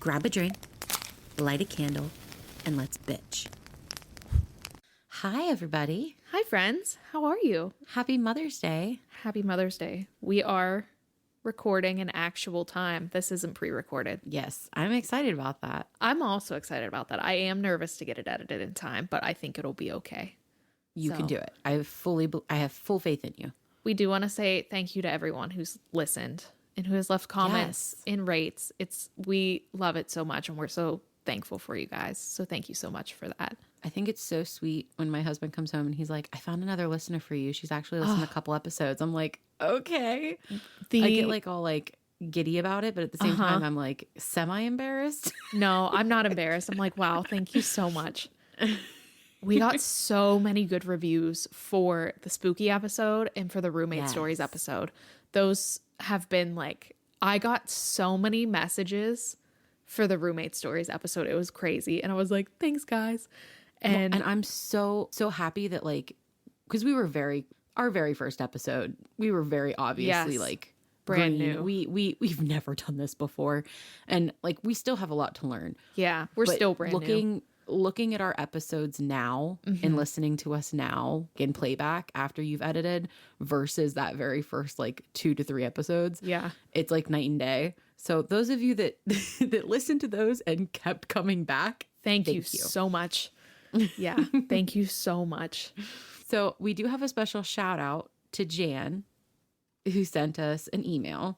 grab a drink, light a candle, and let's bitch. Hi, everybody. Hi, friends. How are you? Happy Mother's Day. Happy Mother's Day. We are recording in actual time. This isn't pre-recorded. Yes, I'm excited about that. I'm also excited about that. I am nervous to get it edited in time, but I think it'll be okay. You can do it. I have full faith in you. We do want to say thank you to everyone who's listened and who has left comments and rates. We love it so much, and we're so thankful for you guys. So thank you so much for that. I think it's so sweet when my husband comes home and he's like, I found another listener for you. She's actually listened to a couple episodes. I'm like, okay. I get like all like giddy about it, but at the same time, I'm like semi-embarrassed. No, I'm not embarrassed. I'm like, wow, thank you so much. We got so many good reviews for the spooky episode and for the roommate stories episode. Those have been like, I got so many messages for the roommate stories episode. It was crazy. And I was like, thanks guys. And I'm so happy that like, because we were our very first episode, we were very obviously like brand green. new. We've never done this before. And like, we still have a lot to learn. Yeah, we're still brand new. Looking at our episodes now and listening to us now in playback after you've edited versus that very first like 2 to 3 episodes. Yeah. It's like night and day. So those of you that that listened to those and kept coming back, thank you so much. Yeah. Thank you so much. So we do have a special shout out to Jan, who sent us an email.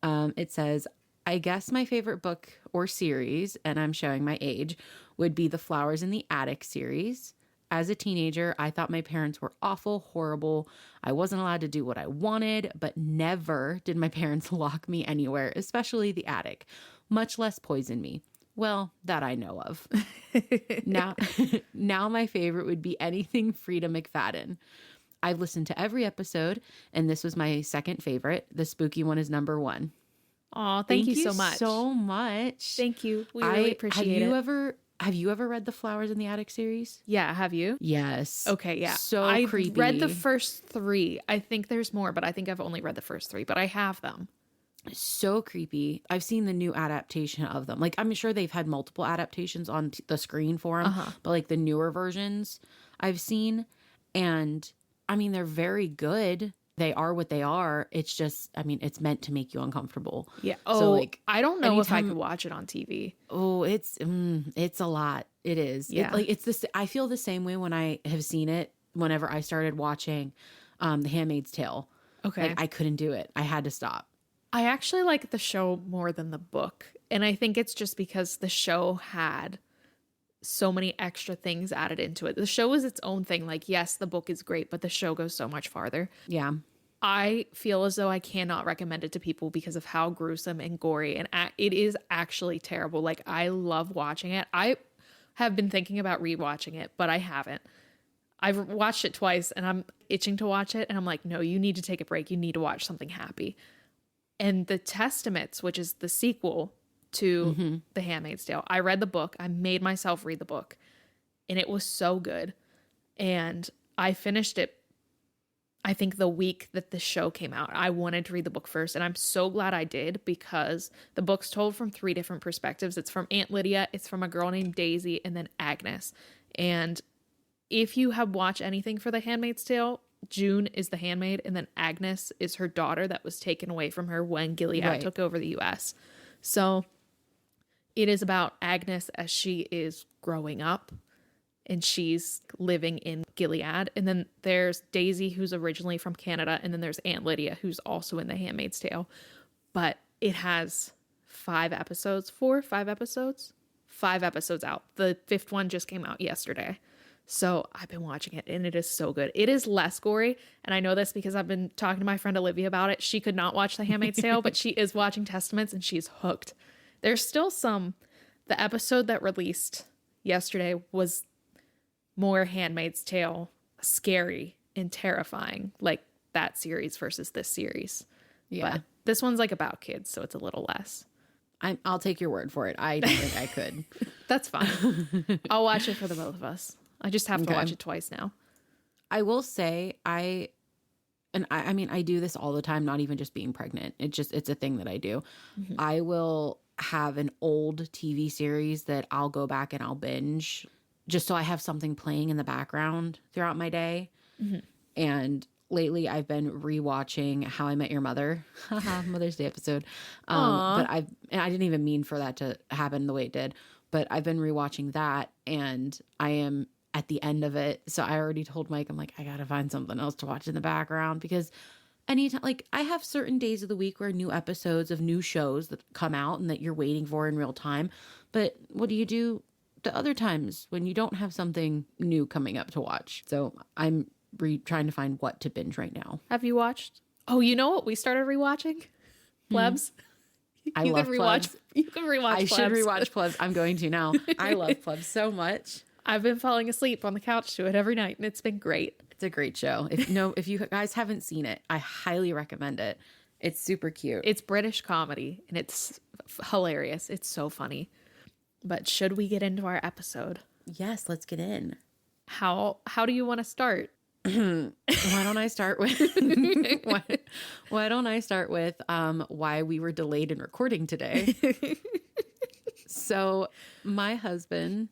It says, I guess my favorite book or series, and I'm showing my age, would be the Flowers in the Attic series. As a teenager, I thought my parents were awful, horrible. I wasn't allowed to do what I wanted, but never did my parents lock me anywhere, especially the attic, much less poison me. Well, that I know of. Now my favorite would be anything Frida McFadden. I've listened to every episode, and this was my second favorite. The spooky one is number 1. Oh, thank you so much. So much. Thank you. We really appreciate it. Have you ever read the Flowers in the Attic series? Yeah, have you? Yes. Okay, yeah. So creepy. I read the first 3. I think there's more, but I think I've only read the first 3, but I have them. So creepy. I've seen the new adaptation of them. Like, I'm sure they've had multiple adaptations on the screen for them, but like the newer versions I've seen. And I mean, they're very good. They are what they are. It's just, I mean, it's meant to make you uncomfortable. Yeah. Oh, so like, I don't know if I could watch it on TV. Oh, it's a lot. It is. Yeah. I feel the same way when I have seen it. Whenever I started watching, The Handmaid's Tale. Okay. Like, I couldn't do it. I had to stop. I actually like the show more than the book, and I think it's just because the show had so many extra things added into it. The show is its own thing. Like, yes, the book is great, but the show goes so much farther. Yeah. I feel as though I cannot recommend it to people because of how gruesome and gory, and it is actually terrible. Like, I love watching it. I have been thinking about rewatching it, but I haven't. I've watched it twice, and I'm itching to watch it, and I'm like, no, you need to take a break. You need to watch something happy. And The Testaments, which is the sequel to The Handmaid's Tale, I read the book. I made myself read the book, and it was so good. And I finished it, I think, the week that the show came out. I wanted to read the book first, and I'm so glad I did, because the book's told from 3 different perspectives. It's from Aunt Lydia, it's from a girl named Daisy, and then Agnes. And if you have watched anything for The Handmaid's Tale, June is the handmaid, and then Agnes is her daughter that was taken away from her when Gilead took over the U.S. So it is about Agnes as she is growing up, and she's living in Gilead. And then there's Daisy, who's originally from Canada, and then there's Aunt Lydia, who's also in The Handmaid's Tale. But it has 5 episodes. 4 or 5 episodes? 5 episodes out. The 5th one just came out yesterday. So I've been watching it, and it is so good. It is less gory, and I know this because I've been talking to my friend Olivia about it. She could not watch The Handmaid's Tale, but she is watching Testaments, and she's hooked. There's still the episode that released yesterday was more Handmaid's Tale scary and terrifying, like that series versus this series. Yeah. But this one's like about kids, so it's a little less. I'll take your word for it. I don't think I could. That's fine. I'll watch it for the both of us. I just have to watch it twice now. I will say I mean, I do this all the time, not even just being pregnant. It's a thing that I do. Mm-hmm. I will have an old TV series that I'll go back and I'll binge just so I have something playing in the background throughout my day. And lately I've been rewatching How I Met Your Mother, Mother's Day episode. But I didn't even mean for that to happen the way it did, but I've been rewatching that and I am at the end of it. So I already told Mike, I'm like, I got to find something else to watch in the background because anytime, like I have certain days of the week where new episodes of new shows that come out and that you're waiting for in real time. But what do you do the other times when you don't have something new coming up to watch? So I'm trying to find what to binge right now. Have you watched? Oh, you know what we started rewatching? Plebs. I love Plebs. You can rewatch I Plebs. should rewatch Plebs. I'm going to now. I love Plebs so much. I've been falling asleep on the couch to it every night, and it's been great. It's a great show. If you guys haven't seen it, I highly recommend it. It's super cute. It's British comedy, and it's hilarious. It's so funny. But should we get into our episode? Yes, let's get in. How do you want to start? Why don't I start with why don't I start with why we were delayed in recording today? So my husband,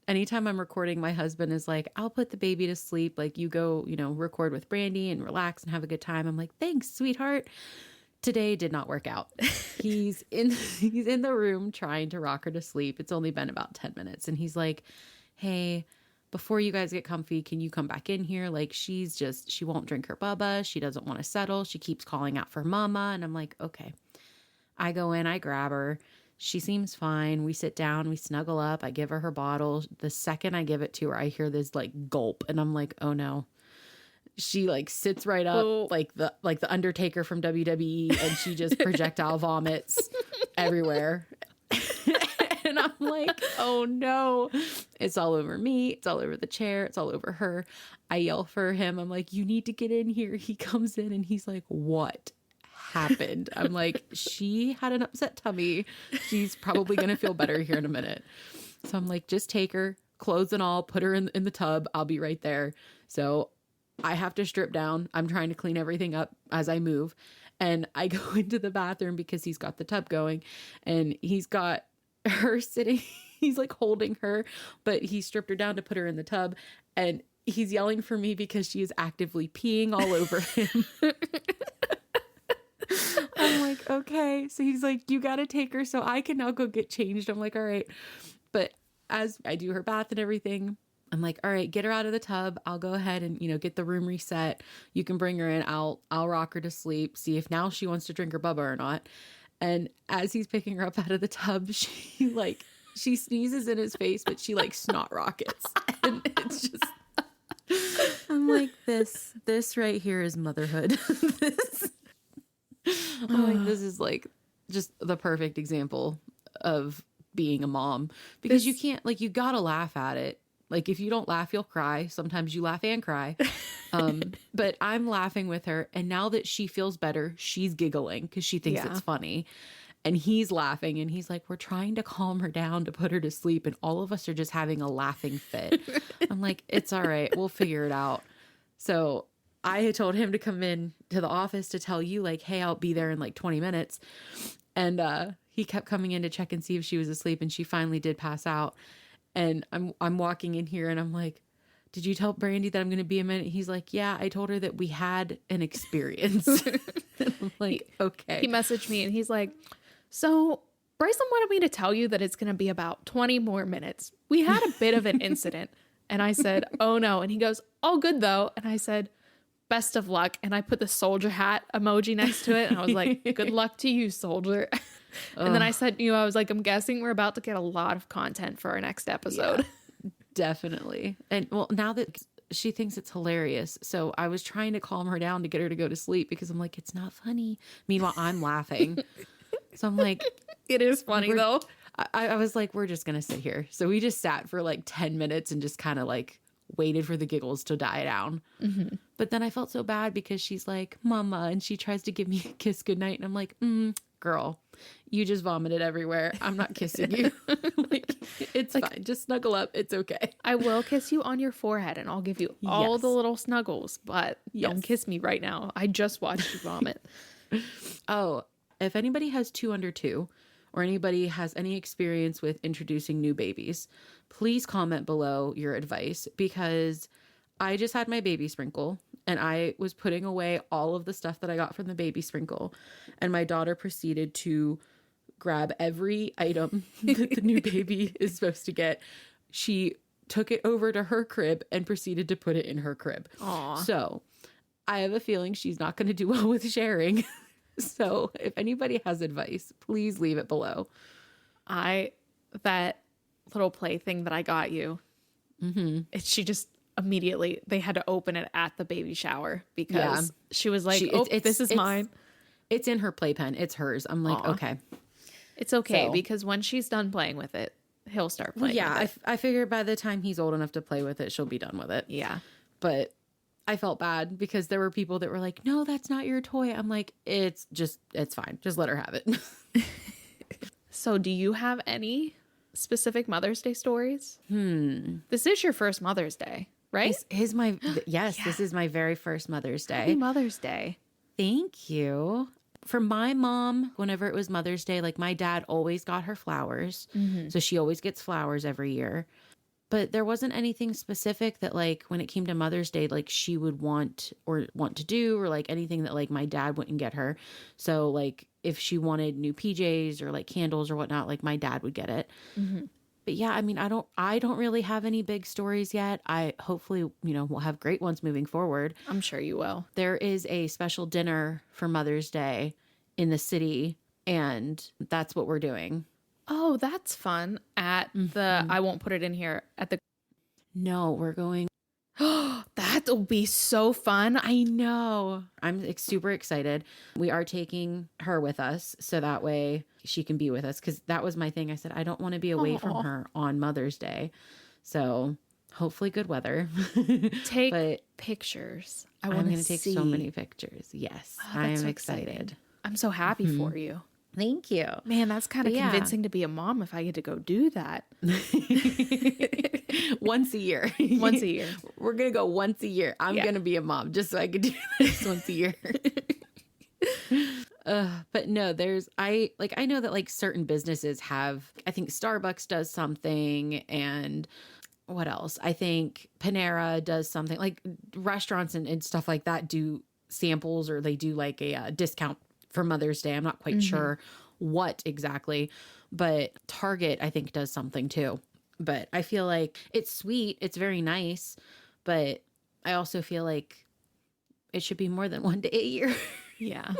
anytime I'm recording, my husband is like, I'll put the baby to sleep. Like you go, record with Brandy and relax and have a good time. I'm like, thanks, sweetheart. Today did not work out. He's in the room trying to rock her to sleep. It's only been about 10 minutes. And he's like, hey, before you guys get comfy, can you come back in here? Like she won't drink her bubba. She doesn't want to settle. She keeps calling out for mama. And I'm like, okay. I go in, I grab her. She seems fine. We sit down, we snuggle up. I give her her bottle. The second I give it to her, I hear this like gulp and I'm like, oh no. She like sits right up like the Undertaker from WWE and she just projectile vomits everywhere. And I'm like, oh no, it's all over me. It's all over the chair. It's all over her. I yell for him. I'm like, you need to get in here. He comes in and he's like, what happened? I'm like, she had an upset tummy. She's probably going to feel better here in a minute. So I'm like, just take her, clothes and all, put her in the tub. I'll be right there. So I have to strip down. I'm trying to clean everything up as I move. And I go into the bathroom because he's got the tub going and he's got her sitting, he's like holding her, but he stripped her down to put her in the tub and he's yelling for me because she is actively peeing all over him. I'm like, okay. So he's like, you got to take her so I can now go get changed. I'm like, all right. But as I do her bath and everything, I'm like, all right, get her out of the tub. I'll go ahead and, get the room reset. You can bring her in. I'll rock her to sleep. See if now she wants to drink her bubba or not. And as he's picking her up out of the tub, she sneezes in his face, but she like snot rockets. And it's just, I'm like, this right here is motherhood. I'm like, this is like just the perfect example of being a mom because you can't, like, you gotta laugh at it. Like if you don't laugh, you'll cry. Sometimes you laugh and cry. But I'm laughing with her. And now that she feels better, she's giggling because she thinks it's funny. And he's laughing and he's like, we're trying to calm her down to put her to sleep. And all of us are just having a laughing fit. I'm like, it's all right. We'll figure it out. So I had told him to come in to the office to tell you like, hey, I'll be there in like 20 minutes. And he kept coming in to check and see if she was asleep. And she finally did pass out. And I'm walking in here and I'm like, did you tell Brandy that I'm going to be a minute? He's like, yeah, I told her that we had an experience. I'm like, okay. He messaged me and he's like, so Bryson wanted me to tell you that it's going to be about 20 more minutes. We had a bit of an incident. And I said, oh no. And he goes, all good though. And I said, best of luck. And I put the soldier hat emoji next to it. And I was like, good luck to you, soldier. And then I said, I was like, I'm guessing we're about to get a lot of content for our next episode. Yeah, definitely. And well, now that she thinks it's hilarious. So I was trying to calm her down to get her to go to sleep because I'm like, it's not funny. Meanwhile, I'm laughing. So I'm like, it is funny though. I was like, we're just going to sit here. So we just sat for like 10 minutes and just kind of like waited for the giggles to die down. Mm-hmm. But then I felt so bad because she's like, mama, and she tries to give me a kiss goodnight. And I'm like, girl, you just vomited everywhere. I'm not kissing you. Like, it's like, fine. Just snuggle up. It's okay. I will kiss you on your forehead and I'll give you all the little snuggles, but don't kiss me right now. I just watched you vomit. Oh, if anybody has 2 under 2 or anybody has any experience with introducing new babies, please comment below your advice, because I just had my baby sprinkle and I was putting away all of the stuff that I got from the baby sprinkle. And my daughter proceeded to grab every item that the new baby is supposed to get. She took it over to her crib and proceeded to put it in her crib. Aw. So I have a feeling she's not going to do well with sharing. So if anybody has advice, please leave it below. That little plaything that I got you, she just immediately, they had to open it at the baby shower because she was like, this is mine. It's in her playpen. It's hers. I'm like, Aw. okay. It's okay, because when she's done playing with it, he'll start playing with it. I figured by the time he's old enough to play with it, she'll be done with it. Yeah. But I felt bad because there were people that were like, no, that's not your toy. I'm like, it's fine. Just let her have it. So do you have any specific Mother's Day stories? This is your first Mother's Day, right? This is my very first Mother's Day. Happy Mother's Day. Thank you. For my mom, whenever it was Mother's Day, like my dad always got her flowers. So she always gets flowers every year. But there wasn't anything specific that, like, when it came to Mother's Day, like she would want to do, or like anything that like my dad wouldn't get her. So like if she wanted new PJs or like candles or whatnot, like my dad would get it. But yeah, I mean, I don't really have any big stories yet. I hopefully, we'll have great ones moving forward. I'm sure you will. There is a special dinner for Mother's Day in the city, and that's what we're doing. Oh, that's fun. At the, I won't put it in here, at the. No, we're going. That'll be so fun. I know. I'm super excited. We are taking her with us so that way she can be with us, because that was my thing. I said, I don't want to be away from her on Mother's Day. So hopefully good weather. Take pictures. I'm going to take so many pictures. Yes, I am so excited. I'm so happy for you. Thank you. Man, that's kind of convincing to be a mom if I get to go do that. Once a year. Once a year. We're going to go once a year. I'm going to be a mom just so I can do this once a year. But no, I know that like certain businesses have, I think Starbucks does something, and what else? I think Panera does something, like restaurants and stuff like that do samples, or they do like a discount for Mother's Day. I'm not quite sure what exactly, but Target, I think, does something too. But I feel like it's sweet. It's very nice. But I also feel like it should be more than one day a year. Yeah.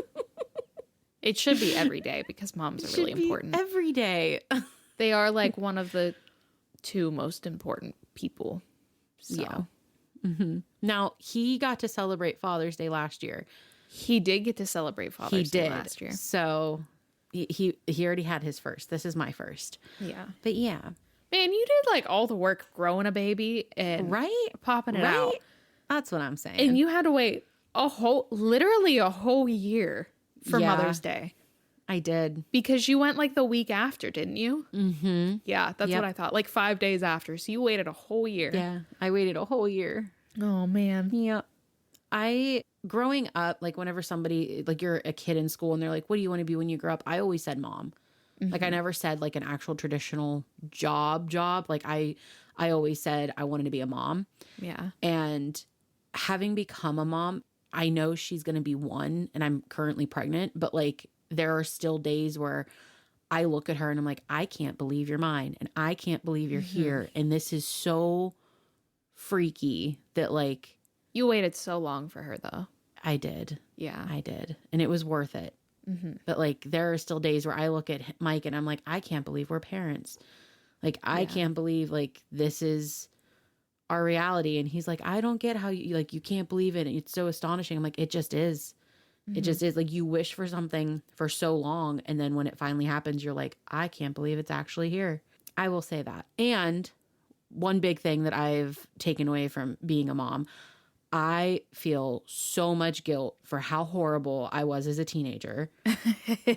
It should be every day, because moms are really important. Every day. They are like one of the two most important people. So. Yeah. Now, he got to celebrate Father's Day last year. He did get to celebrate Father's Day last year. So he already had his first. This is my first. Yeah. But yeah. Man, you did like all the work growing a baby and popping it out. That's what I'm saying. And you had to wait literally a whole year for Mother's Day. I did. Because you went like the week after, didn't you? Mm-hmm. Yeah, that's what I thought. Like 5 days after. So you waited a whole year. Yeah, I waited a whole year. Oh, man. Yeah. Growing up, like whenever somebody, like you're a kid in school and they're like, what do you want to be when you grow up? I always said mom. Like I never said like an actual traditional job. Like I always said I wanted to be a mom. Yeah. And having become a mom, I know she's going to be one, and I'm currently pregnant, but like there are still days where I look at her and I'm like, I can't believe you're mine, and I can't believe you're here. And this is so freaky that like. You waited so long for her though. I did. Yeah. I did. And it was worth it. But like there are still days where I look at Mike and I'm like, I can't believe we're parents. Like I can't believe like this is our reality. And he's like, I don't get how you like, you can't believe it. It's so astonishing. I'm like, it just is. It just is. Like you wish for something for so long, and then when it finally happens, you're like, I can't believe it's actually here. I will say that. And one big thing that I've taken away from being a mom, I feel so much guilt for how horrible I was as a teenager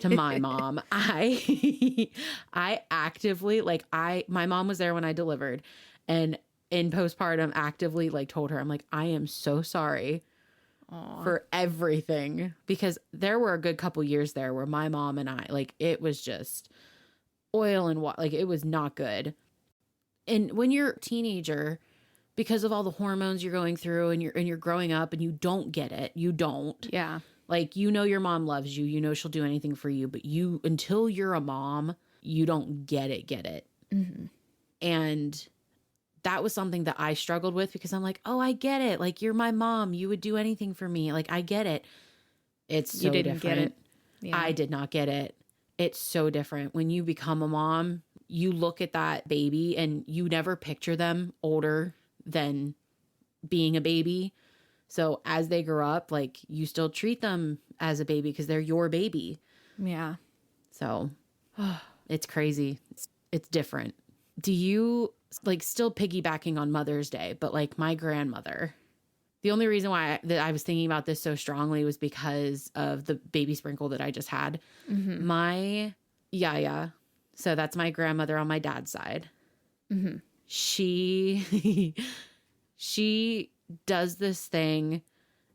to my mom. I actively, like my mom was there when I delivered, and in postpartum actively like told her, I'm like, I am so sorry for everything, because there were a good couple years there where my mom and I, like, it was just oil and water. Like, it was not good. And when you're a teenager, because of all the hormones you're going through and you're growing up and you don't get it, you don't. Yeah. Like, you know, your mom loves you, you know, she'll do anything for you, but you, until you're a mom, you don't get it. Mm-hmm. And that was something that I struggled with, because I'm like, oh, I get it. Like, you're my mom. You would do anything for me. Like, I get it. It's so You didn't different. get it. Yeah. I did not get it. It's so different. When you become a mom, you look at that baby and you never picture them older than being a baby. So as they grow up, like, you still treat them as a baby because they're your baby. Yeah. So it's crazy. It's different. Do you, like, still piggybacking on Mother's Day, but like my grandmother, the only reason why I was thinking about this so strongly was because of the baby sprinkle that I just had. Mm-hmm. My yaya, so that's my grandmother on my dad's side. Mm-hmm. She does this thing,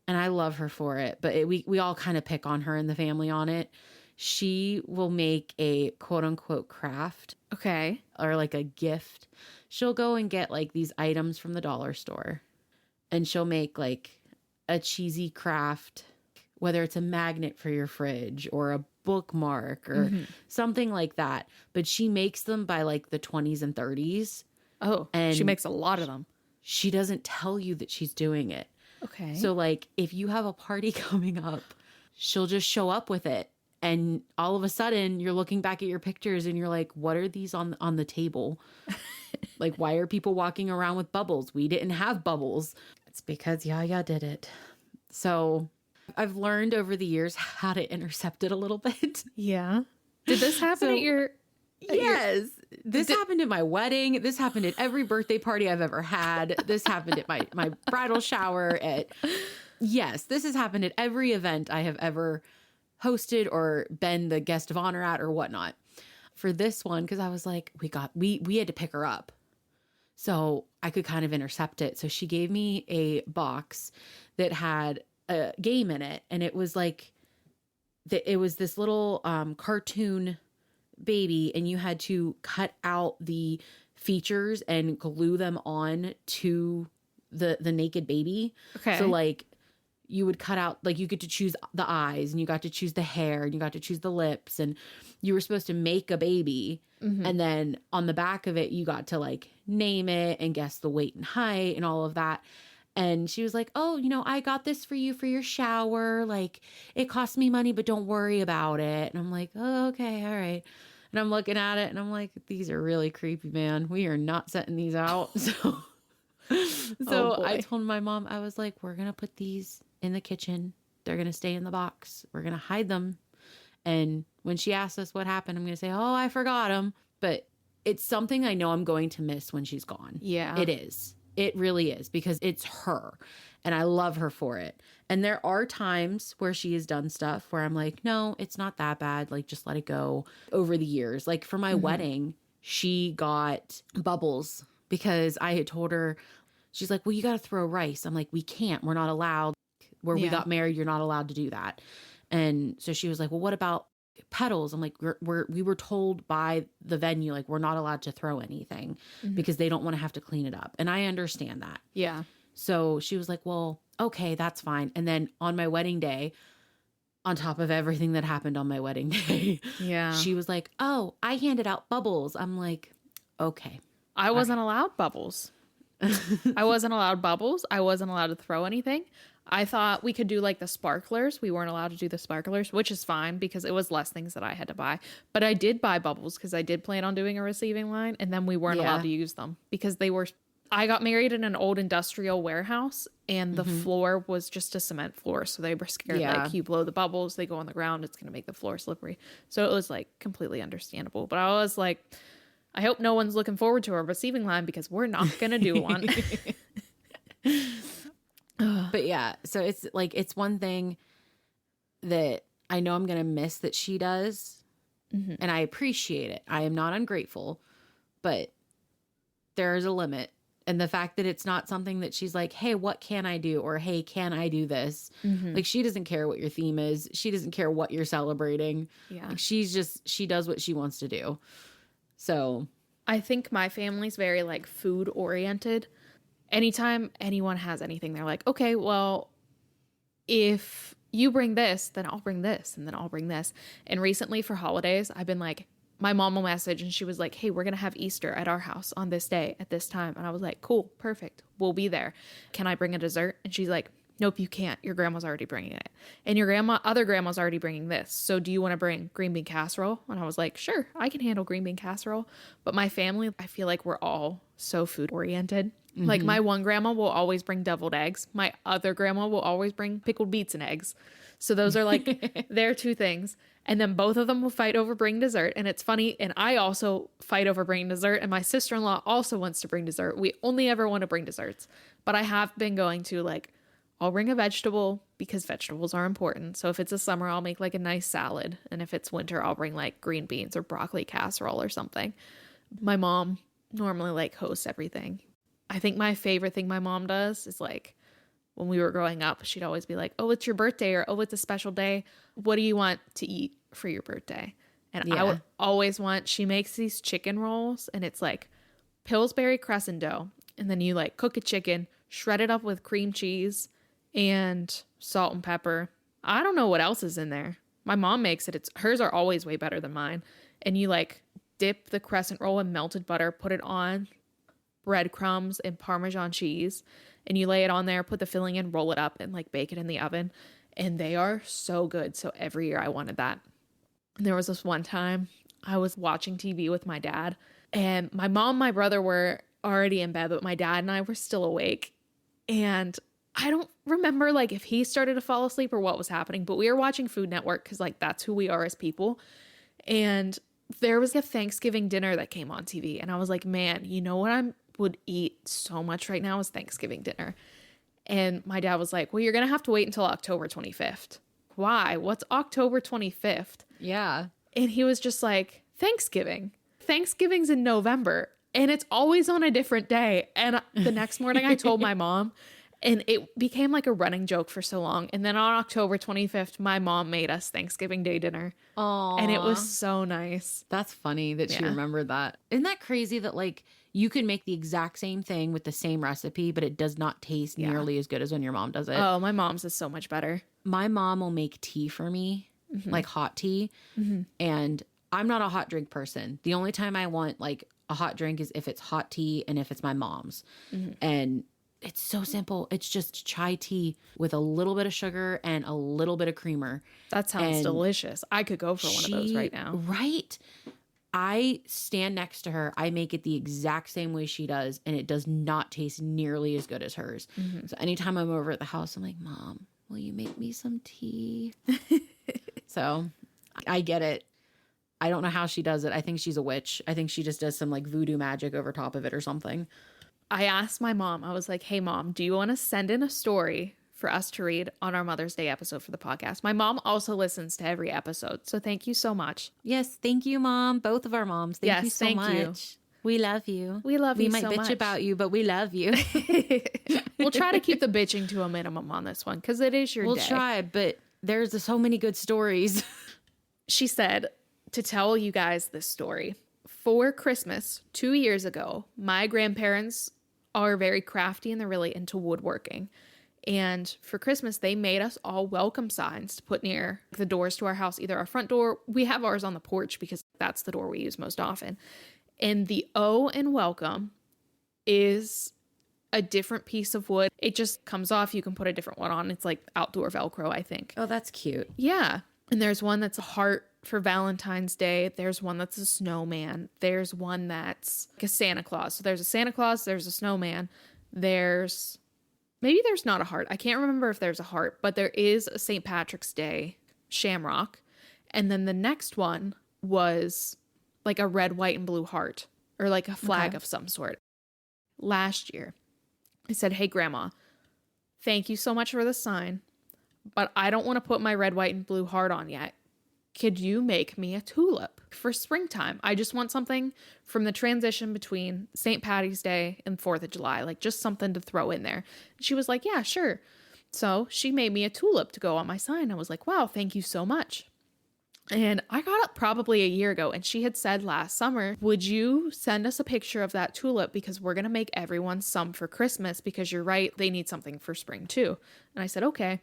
and I love her for it, but we all kind of pick on her in the family on it. She will make a quote unquote craft. Okay. Or like a gift. She'll go and get like these items from the dollar store, and she'll make like a cheesy craft, whether it's a magnet for your fridge or a bookmark or something like that. But she makes them by like the 20s and 30s. Oh, And she makes a lot of them. She doesn't tell you that she's doing it. Okay. So like, if you have a party coming up, she'll just show up with it. And all of a sudden you're looking back at your pictures and you're like, what are these on the table? Like, why are people walking around with bubbles? We didn't have bubbles. It's because Yaya did it. So I've learned over the years how to intercept it a little bit. Yeah. Did this happen at your... Yes. This happened at my wedding. This happened at every birthday party I've ever had. This happened at my bridal shower. Yes, this has happened at every event I have ever hosted or been the guest of honor at or whatnot. For this one, because I was like, we had to pick her up so I could kind of intercept it. So she gave me a box that had a game in it, and it was like it was this little cartoon baby, and you had to cut out the features and glue them on to the naked baby. Okay. So like, you would cut out, like, you get to choose the eyes, and you got to choose the hair, and you got to choose the lips, and you were supposed to make a baby. Mm-hmm. And then on the back of it, you got to like name it and guess the weight and height and all of that. And she was like, oh, I got this for you for your shower. Like, it cost me money, but don't worry about it. And I'm like, oh, okay. All right. And I'm looking at it and I'm like, these are really creepy, man. We are not setting these out. So I told my mom, I was like, we're going to put these in the kitchen. They're going to stay in the box. We're going to hide them. And when she asks us what happened, I'm going to say, oh, I forgot them. But it's something I know I'm going to miss when she's gone. Yeah. It is. It really is, because it's her and I love her for it. And there are times where she has done stuff where I'm like, no, it's not that bad. Like, just let it go. Over the years, like for my wedding, she got bubbles because I had told her, she's like, well, you got to throw rice. I'm like, we can't, we're not allowed. Where we got married, you're not allowed to do that. And so she was like, well, what about petals? I'm like, we were told by the venue, like, we're not allowed to throw anything because they don't want to have to clean it up. And I understand that. Yeah. So she was like, well, okay, that's fine. And then on my wedding day, on top of everything that happened on my wedding day, she was like, oh, I handed out bubbles. I'm like, okay. I wasn't allowed bubbles. I wasn't allowed bubbles. I wasn't allowed to throw anything. I thought we could do like the sparklers. We weren't allowed to do the sparklers, which is fine because it was less things that I had to buy. But I did buy bubbles because I did plan on doing a receiving line, and then we weren't allowed to use them because they were... I got married in an old industrial warehouse, and the floor was just a cement floor. So they were scared, like, you blow the bubbles, they go on the ground, it's going to make the floor slippery. So it was like completely understandable. But I was like, I hope no one's looking forward to a receiving line because we're not going to do one. But yeah, so it's like, it's one thing that I know I'm going to miss that she does. And I appreciate it. I am not ungrateful, but there is a limit. And the fact that it's not something that she's like, hey, what can I do? Or, hey, can I do this? Like, she doesn't care what your theme is. She doesn't care what you're celebrating. Yeah. Like, she does what she wants to do. So I think my family's very like food oriented. Anytime anyone has anything, they're like, okay, well, if you bring this, then I'll bring this, and then I'll bring this. And recently for holidays, I've been like, my mom will message and she was like, hey, we're going to have Easter at our house on this day at this time. And I was like, cool, perfect. We'll be there. Can I bring a dessert? And she's like, nope, you can't. Your grandma's already bringing it. And your other grandma's already bringing this. So do you want to bring green bean casserole? And I was like, sure, I can handle green bean casserole. But my family, I feel like we're all so food oriented. Like my one grandma will always bring deviled eggs. My other grandma will always bring pickled beets and eggs. So those are like their two things. And then both of them will fight over bringing dessert. And it's funny. And I also fight over bringing dessert. And my sister-in-law also wants to bring dessert. We only ever want to bring desserts. But I have been going to like, I'll bring a vegetable because vegetables are important. So if it's a summer, I'll make like a nice salad. And if it's winter, I'll bring like green beans or broccoli casserole or something. My mom normally like hosts everything. I think my favorite thing my mom does is like when we were growing up, she'd always be like, oh, it's your birthday, or oh, it's a special day. What do you want to eat for your birthday? And I would always want, she makes these chicken rolls and it's like Pillsbury crescent dough. And then you like cook a chicken, shred it up with cream cheese and salt and pepper. I don't know what else is in there. My mom makes it. Hers are always way better than mine. And you like dip the crescent roll in melted butter, put it on breadcrumbs and Parmesan cheese, and you lay it on there, put the filling in, roll it up, and like bake it in the oven. And they are so good. So every year I wanted that. And there was this one time I was watching TV with my dad, and my mom and my brother were already in bed, but my dad and I were still awake. And I don't remember like if he started to fall asleep or what was happening, but we were watching Food Network because like that's who we are as people. And there was a Thanksgiving dinner that came on TV. And I was like, man, you know what I would eat so much right now is Thanksgiving dinner. And my dad was like, well, you're going to have to wait until October 25th. Why? What's October 25th? yeah. And he was just like, Thanksgiving. Thanksgiving's in November. And it's always on a different day. And the next morning I told my mom, and it became like a running joke for so long. And then on October 25th, my mom made us Thanksgiving Day dinner. Aww. And it was so nice. That's funny that she remembered that. Isn't that crazy that like you can make the exact same thing with the same recipe, but it does not taste nearly as good as when your mom does it? Oh, my mom's is so much better. My mom will make tea for me, like hot tea. And I'm not a hot drink person. The only time I want like a hot drink is if it's hot tea and if it's my mom's. And it's so simple. It's just chai tea with a little bit of sugar and a little bit of creamer. That sounds delicious. I could go for one of those right now. Right? I stand next to her. I make it the exact same way she does, and it does not taste nearly as good as hers. So anytime I'm over at the house, I'm like, Mom, will you make me some tea? So I get it. I don't know how she does it. I think she's a witch. I think she just does some like voodoo magic over top of it or something. I asked my mom, I was like, hey, Mom, do you want to send in a story for us to read on our Mother's Day episode for the podcast? My mom also listens to every episode. So thank you so much. Yes. Thank you, Mom. Both of our moms. Thank you so much. You. We love you. We love you so much. We might bitch about you, but we love you. We'll try to keep the bitching to a minimum on this one because it is your day. We'll try, but there's so many good stories. She said to tell you guys this story. For Christmas 2 years ago, my grandparents are very crafty and they're really into woodworking. And for Christmas, they made us all welcome signs to put near the doors to our house, either our front door. We have ours on the porch because that's the door we use most often. And the O in welcome is a different piece of wood. It just comes off. You can put a different one on. It's like outdoor Velcro, I think. Oh, that's cute. Yeah. And there's one that's a heart for Valentine's Day. There's one that's a snowman. There's one that's like a Santa Claus. So there's a Santa Claus. There's a snowman. Maybe there's not a heart. I can't remember if there's a heart, but there is a St. Patrick's Day shamrock. And then the next one was like a red, white, and blue heart or like a flag of some sort. Last year, I said, hey, Grandma, thank you so much for the sign, but I don't want to put my red, white, and blue heart on yet. Could you make me a tulip for springtime? I just want something from the transition between St. Patty's Day and 4th of July, like just something to throw in there. She was like, yeah, sure. So she made me a tulip to go on my sign. I was like, wow, thank you so much. And I got up probably a year ago, and she had said last summer, would you send us a picture of that tulip? Because we're going to make everyone some for Christmas, because you're right, they need something for spring too. And I said, okay,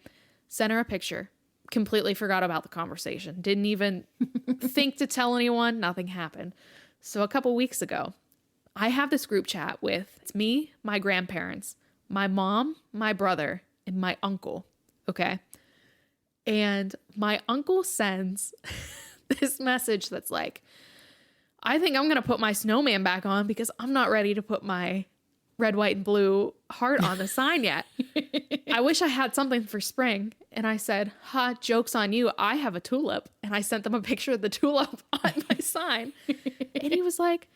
send her a picture. Completely forgot about the conversation. Didn't even think to tell anyone. Nothing happened. So a couple weeks ago, I have this group chat with, it's me, my grandparents, my mom, my brother, and my uncle. Okay. And my uncle sends this message that's like, I think I'm going to put my snowman back on because I'm not ready to put my red, white, and blue heart on the sign yet. I wish I had something for spring. And I said, ha, joke's on you. I have a tulip. And I sent them a picture of the tulip on my sign. And he was like,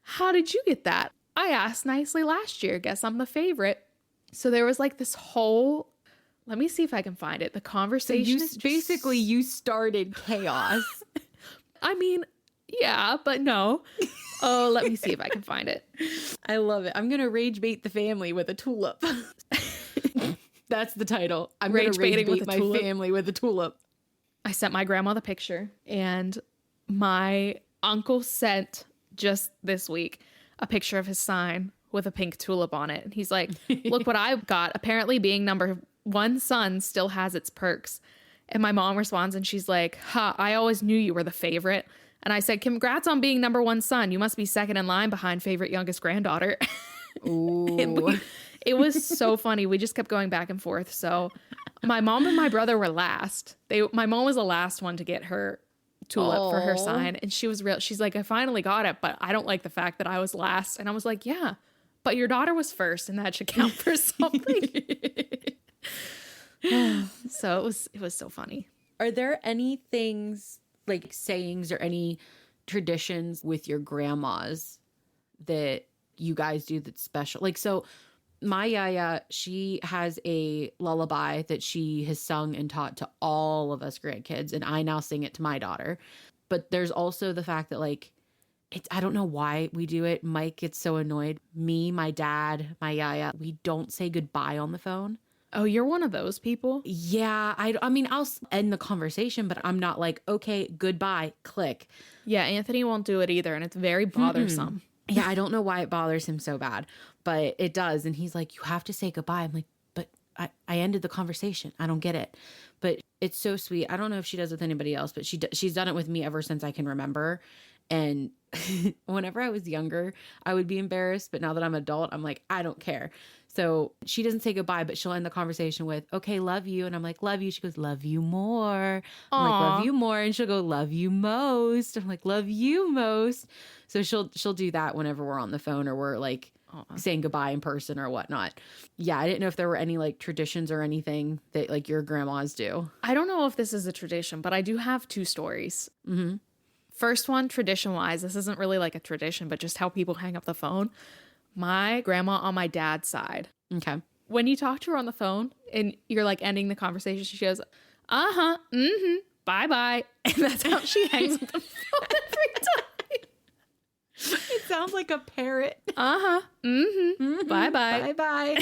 how did you get that? I asked nicely last year. Guess I'm the favorite. So there was like this whole... Let me see if I can find it. The conversation is basically you started chaos. I mean, yeah, but no. Oh, let me see if I can find it. I love it. I'm going to rage bait the family with a tulip. That's the title. I'm going to rage bait my family with a tulip. I sent my grandma the picture, and my uncle sent just this week a picture of his sign with a pink tulip on it. And he's like, look what I've got. Apparently being number one son still has its perks. And my mom responds and she's like, ha, I always knew you were the favorite. And I said, congrats on being number one son. You must be second in line behind favorite youngest granddaughter. Ooh. It was so funny. We just kept going back and forth. So my mom and my brother were last. My mom was the last one to get her tulip for her sign. And she was real. She's like, I finally got it, but I don't like the fact that I was last. And I was like, yeah, but your daughter was first and that should count for something. So it was so funny. Are there any things like sayings or any traditions with your grandmas that you guys do that's special? Like, so my yaya, she has a lullaby that she has sung and taught to all of us grandkids, and I now sing it to my daughter. But there's also the fact that like, I don't know why we do it. Mike gets so annoyed. Me, my dad, my yaya, we don't say goodbye on the phone. Oh, you're one of those people? Yeah. I mean, I'll end the conversation, but I'm not like, okay, goodbye, click. Yeah, Anthony won't do it either, and it's very bothersome. Yeah, I don't know why it bothers him so bad, but it does. And he's like, you have to say goodbye. I'm like, but I ended the conversation. I don't get it. But it's so sweet. I don't know if she does with anybody else, but she's done it with me ever since I can remember. And whenever I was younger, I would be embarrassed. But now that I'm an adult, I'm like, I don't care. So she doesn't say goodbye, but she'll end the conversation with, okay, love you. And I'm like, love you. She goes, love you more. I'm like, love you more. And she'll go, love you most. I'm like, love you most. So she'll do that whenever we're on the phone or we're like saying goodbye in person or whatnot. Yeah. I didn't know if there were any like traditions or anything that like your grandmas do. I don't know if this is a tradition, but I do have two stories. Mm-hmm. First one, tradition-wise, this isn't really like a tradition, but just how people hang up the phone. My grandma on my dad's side. Okay. When you talk to her on the phone and you're like ending the conversation, she goes, uh-huh, mm-hmm, bye-bye. And that's how she hangs up the phone every time. It sounds like a parrot. Uh-huh, mm-hmm, Mm-hmm. Bye-bye. Bye-bye.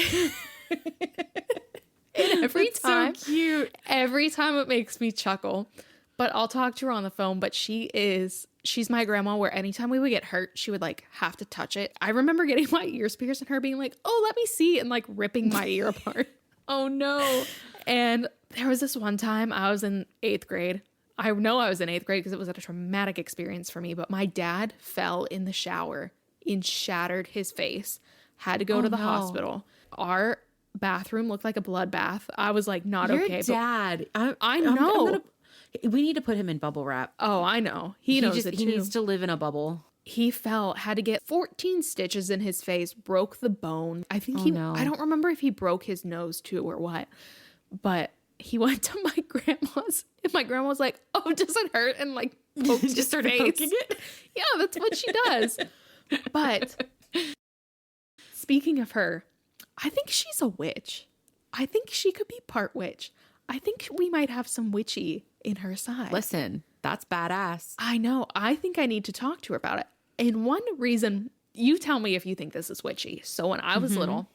Every time. So cute. Every time it makes me chuckle. But I'll talk to her on the phone, but she's my grandma where anytime we would get hurt, she would like have to touch it. I remember getting my ears pierced and her being like, oh, let me see, and like ripping my ear apart. Oh no. And there was this one time I was in 8th grade. I know I was in 8th grade because it was a traumatic experience for me, but my dad fell in the shower and shattered his face, had to go to the hospital. Our bathroom looked like a bloodbath. I was like, not Your okay. Dad. I know. We need to put him in bubble wrap. Oh, I know. He knows it too. He needs to live in a bubble. He fell, had to get 14 stitches in his face, broke the bone. I think I don't remember if he broke his nose too or what, but he went to my grandma's and my grandma was like, oh, does it hurt? And like poked his started face. poking it. Yeah, that's what she does. But speaking of her, I think she's a witch. I think she could be part witch. I think we might have some witchy in her side. Listen, that's badass. I know. I think I need to talk to her about it. And one reason, you tell me if you think this is witchy. So when I was little,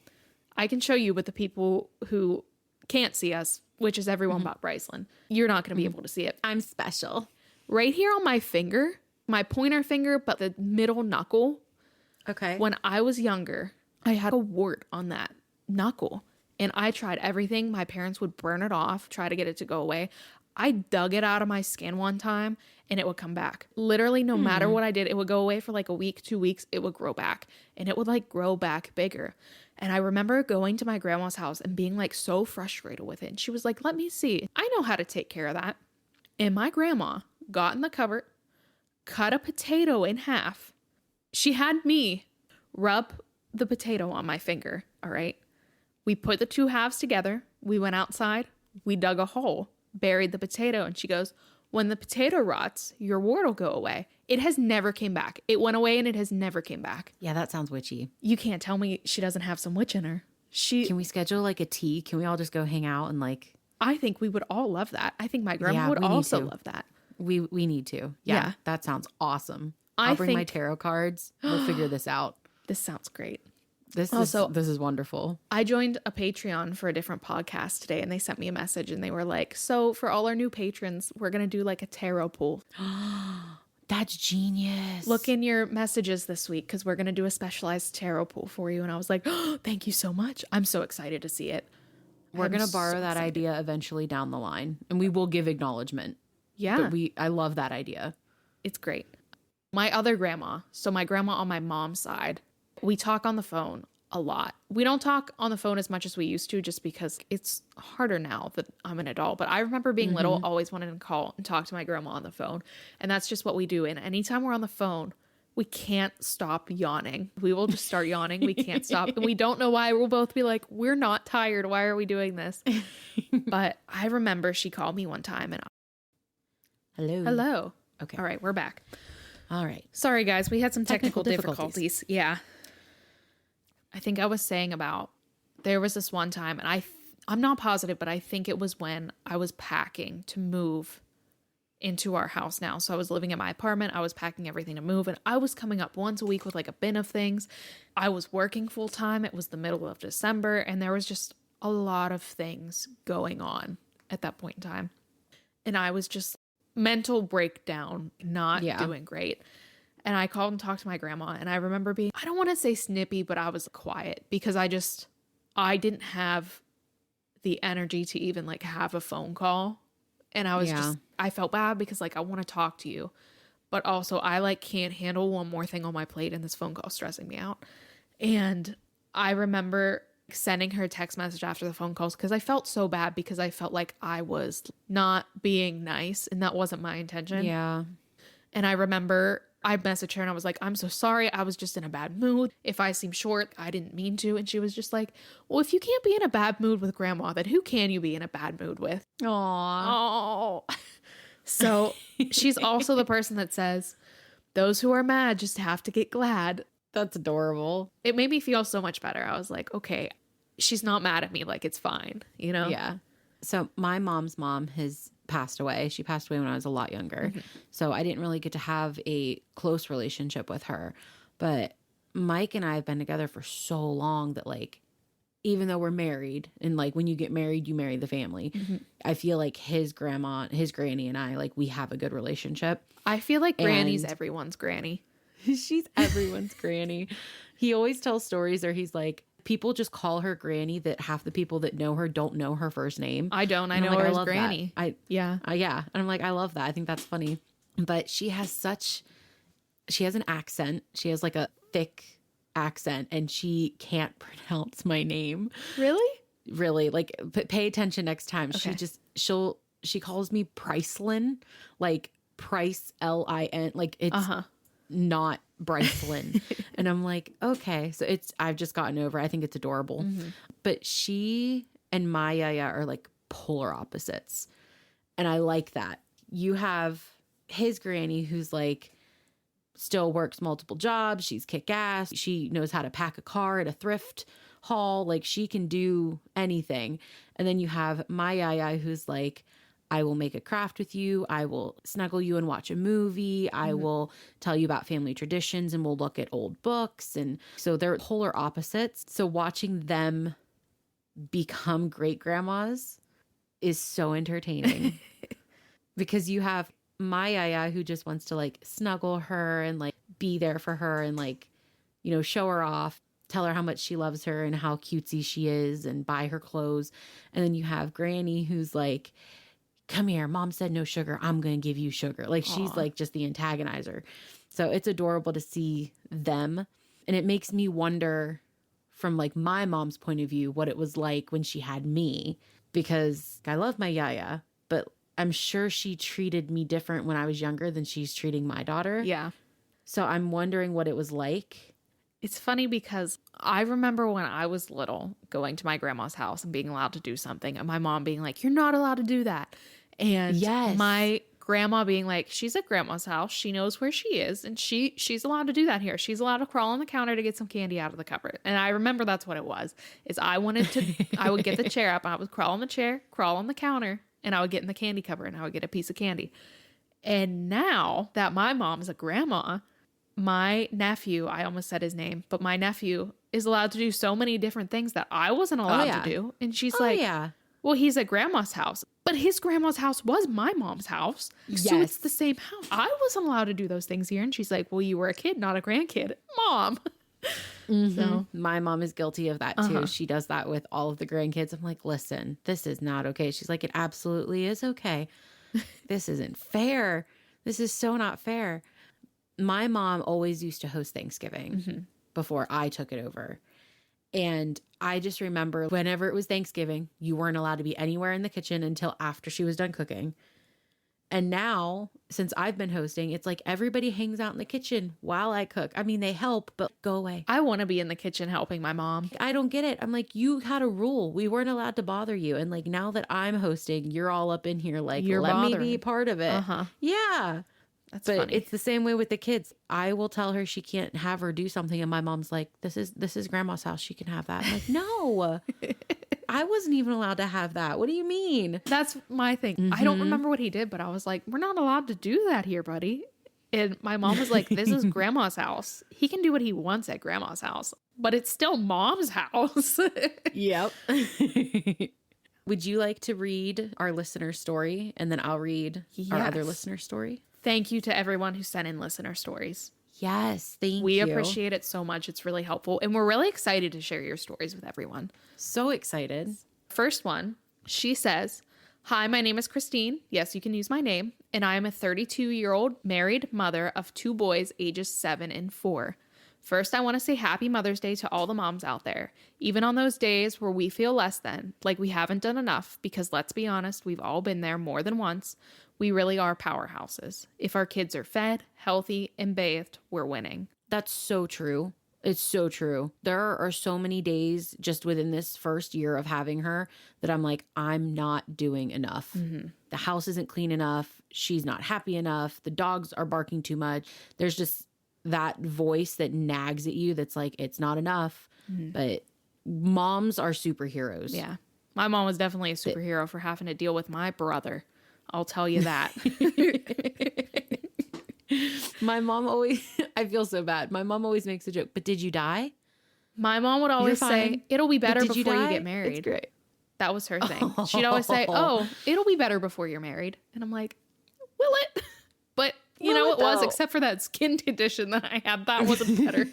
I can show you with the people who can't see us, which is everyone but Bryceland. You're not going to be able to see it. I'm special. right here on my finger, my pointer finger, but the middle knuckle. Okay. When I was younger, I had a wart on that knuckle and I tried everything. My parents would burn it off, try to get it to go away. I dug it out of my skin one time and it would come back. Literally, no matter what I did, it would go away for like a week, 2 weeks, it would grow back and it would like grow back bigger. And I remember going to my grandma's house and being like so frustrated with it. And she was like, let me see. I know how to take care of that. And my grandma got in the cupboard, cut a potato in half. She had me rub the potato on my finger. All right. We put the two halves together. We went outside. We dug a hole, buried the potato. And she goes, when the potato rots, your wart will go away. It has never came back. It went away and it has never came back. Yeah, that sounds witchy. You can't tell me she doesn't have some witch in her. Can we schedule like a tea? Can we all just go hang out and like... I think we would all love that. I think my grandma Yeah, would we need also to. love that. We need to. Yeah. That sounds awesome. I I'll bring my think- tarot cards. We'll figure this out. This sounds great. This is wonderful. I joined a Patreon for a different podcast today and they sent me a message and they were like, so for all our new patrons, we're going to do like a tarot pool. That's genius. Look in your messages this week because we're going to do a specialized tarot pool for you. And I was like, oh, thank you so much. I'm so excited to see it. We're I'm going to borrow so that excited. idea eventually down the line and we will give acknowledgement. Yeah, But I love that idea. it's great. My other grandma, so my grandma on my mom's side, we talk on the phone a lot. We don't talk on the phone as much as we used to just because it's harder now that I'm an adult. But I remember being little, always wanting to call and talk to my grandma on the phone. And that's just what we do. And anytime we're on the phone, we can't stop yawning. We will just start yawning. We can't stop. And we don't know why. We'll both be like, we're not tired. Why are we doing this? But I remember she called me one time and hello. Okay. All right, we're back. All right. Sorry, guys. We had some technical Technical difficulties. Yeah. I think I was saying about there was this one time, and I'm not positive, but I think it was when I was packing to move into our house now. So I was living in my apartment. I was packing everything to move, and I was coming up once a week with like a bin of things. I was working full time. It was the middle of December, and there was just a lot of things going on at that point in time. And I was just mental breakdown, not doing great. And I called and talked to my grandma, and I remember being, I don't want to say snippy, but I was quiet because I didn't have the energy to even like have a phone call. And I was I felt bad because like, I want to talk to you, but also I like can't handle one more thing on my plate and this phone call stressing me out. And I remember sending her a text message after the phone calls because I felt so bad because I felt like I was not being nice and that wasn't my intention. Yeah. And I remember I messaged her and I was like, I'm so sorry. I was just in a bad mood. If I seem short, I didn't mean to. And she was just like, well, if you can't be in a bad mood with grandma, then who can you be in a bad mood with? Aww. Oh. So she's also the person that says, those who are mad just have to get glad. That's adorable. It made me feel so much better. I was like, okay, she's not mad at me. Like, it's fine, you know? Yeah. So my mom's mom has passed away. She passed away when I was a lot younger. Mm-hmm. So I didn't really get to have a close relationship with her. But Mike and I have been together for so long that like, even though we're married and like when you get married, you marry the family. Mm-hmm. I feel like his grandma, his granny and I, like we have a good relationship. I feel like granny's And- everyone's granny. She's everyone's granny. He always tells stories where he's like, people just call her granny that half the people that know her don't know her first name. I don't. I And know I'm like, her as love that. granny. Yeah. Yeah. And I'm like, I love that. I think that's funny. But she has an accent. She has like a thick accent and she can't pronounce my name. Really? Really. Like pay attention next time. Okay. She calls me Pricelin, like Price Lin, like it's not Brycelyn. And I'm like, okay. So I've just gotten over it. I think it's adorable. Mm-hmm. But she and my Yaya are like polar opposites. And I like that. You have his granny who's like still works multiple jobs. She's kick ass. She knows how to pack a car at a thrift haul. Like she can do anything. And then you have my Yaya who's like, I will make a craft with you. I will snuggle you and watch a movie. I will tell you about family traditions and we'll look at old books. And so they're polar opposites. So watching them become great grandmas is so entertaining because you have my yaya who just wants to like snuggle her and like be there for her and like, show her off, tell her how much she loves her and how cutesy she is and buy her clothes. And then you have Granny who's like, come here, mom said no sugar, I'm going to give you sugar. Like she's Aw. like just the antagonizer. So it's adorable to see them. And it makes me wonder from like my mom's point of view, what it was like when she had me, because I love my yaya, but I'm sure she treated me different when I was younger than she's treating my daughter. Yeah. So I'm wondering what it was like. It's funny because I remember when I was little going to my grandma's house and being allowed to do something and my mom being like, you're not allowed to do that. And Yes. my grandma being like, she's at grandma's house. She knows where she is. And she's allowed to do that here. She's allowed to crawl on the counter to get some candy out of the cupboard. And I remember that's what it was, is I would get the chair up and I would crawl on the chair, crawl on the counter, and I would get in the candy cupboard and I would get a piece of candy. And now that my mom's a grandma, my nephew, I almost said his name, but my nephew is allowed to do so many different things that I wasn't allowed to do. And she's like, yeah. well, he's at grandma's house, but his grandma's house was my mom's house. So Yes. it's the same house. I wasn't allowed to do those things here. And she's like, well, you were a kid, not a grandkid. Mom. So My mom is guilty of that too. She does that with all of the grandkids. I'm like, listen, this is not okay. She's like, it absolutely is okay. This isn't fair. This is so not fair. My mom always used to host Thanksgiving before I took it over. And I just remember whenever it was Thanksgiving, you weren't allowed to be anywhere in the kitchen until after she was done cooking. And now, since I've been hosting, it's like everybody hangs out in the kitchen while I cook. I mean, they help, but go away. I want to be in the kitchen helping my mom. I don't get it. I'm like, you had a rule. We weren't allowed to bother you. And like now that I'm hosting, you're all up in here like, You're let me bothering. be part of it. Yeah. That's But funny. it's the same way with the kids. I will tell her she can't have her do something, and my mom's like, "This is grandma's house. She can have that." I'm like, no, I wasn't even allowed to have that. What do you mean? That's my thing. I don't remember what he did, but I was like, we're not allowed to do that here, buddy. And my mom was like, this is grandma's house. He can do what he wants at grandma's house, but it's still mom's house. Yep. Would you like to read our listener story, and then I'll read our other Yes. listener story? Thank you to everyone who sent in listener stories. Yes, thank you. We appreciate it so much. It's really helpful. And we're really excited to share your stories with everyone. So excited. First one, she says, hi, my name is Christine. Yes, you can use my name. And I am a 32-year-old married mother of 2 boys ages 7 and 4. First, I want to say happy Mother's Day to all the moms out there. Even on those days where we feel less than, like we haven't done enough, because let's be honest, we've all been there more than once. We really are powerhouses. If our kids are fed, healthy, and bathed, we're winning. That's so true. It's so true. There are so many days just within this first year of having her that I'm like, I'm not doing enough. The house isn't clean enough. She's not happy enough. The dogs are barking too much. There's just that voice that nags at you that's like, it's not enough. But moms are superheroes. Yeah. My mom was definitely a superhero for having to deal with my brother. I'll tell you that. My mom always, I feel so bad. My mom always makes a joke, but did you die? My mom would always You're say, fine. it'll be But better did before you die? get married. It's great. That was her thing. She'd always say, oh, it'll be better before you're married. And I'm like, will it? But you Will know, it it was, though? except for that skin condition that I had. That wasn't better.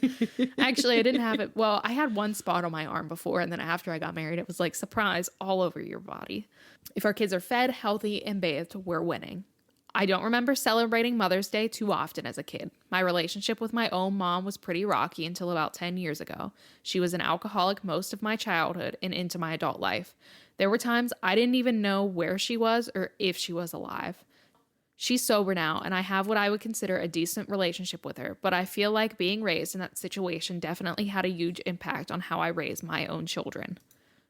Actually, I didn't have it. Well, I had one spot on my arm before. And then after I got married, it was like, surprise, all over your body. If our kids are fed, healthy, and bathed, we're winning. I don't remember celebrating Mother's Day too often as a kid. My relationship with my own mom was pretty rocky until about 10 years ago. She was an alcoholic most of my childhood and into my adult life. There were times I didn't even know where she was or if she was alive. She's sober now, and I have what I would consider a decent relationship with her, but I feel like being raised in that situation definitely had a huge impact on how I raise my own children.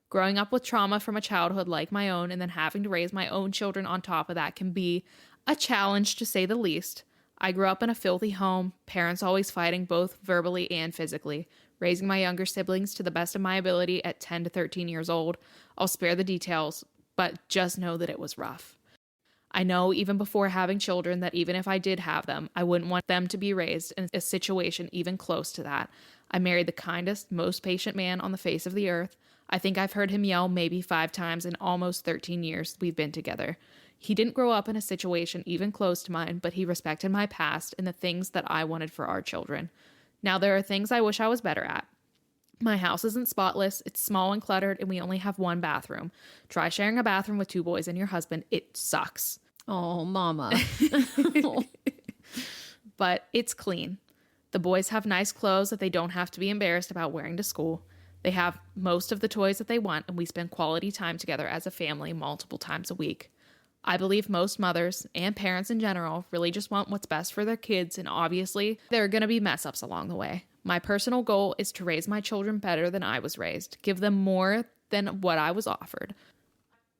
Growing up with trauma from a childhood like my own and then having to raise my own children on top of that can be a challenge, to say the least. I grew up in a filthy home, parents always fighting both verbally and physically, raising my younger siblings to the best of my ability at 10 to 13 years old. I'll spare the details, but just know that it was rough. I know even before having children that even if I did have them, I wouldn't want them to be raised in a situation even close to that. I married the kindest, most patient man on the face of the earth. I think I've heard him yell maybe 5 times in almost 13 years we've been together. He didn't grow up in a situation even close to mine, but he respected my past and the things that I wanted for our children. Now, there are things I wish I was better at. My house isn't spotless, it's small and cluttered, and we only have one bathroom. Try sharing a bathroom with 2 boys and your husband. It sucks. Oh, mama. But it's clean. The boys have nice clothes that they don't have to be embarrassed about wearing to school. They have most of the toys that they want, and we spend quality time together as a family multiple times a week. I believe most mothers and parents in general really just want what's best for their kids, and obviously there are going to be mess ups along the way. My personal goal is to raise my children better than I was raised, give them more than what I was offered.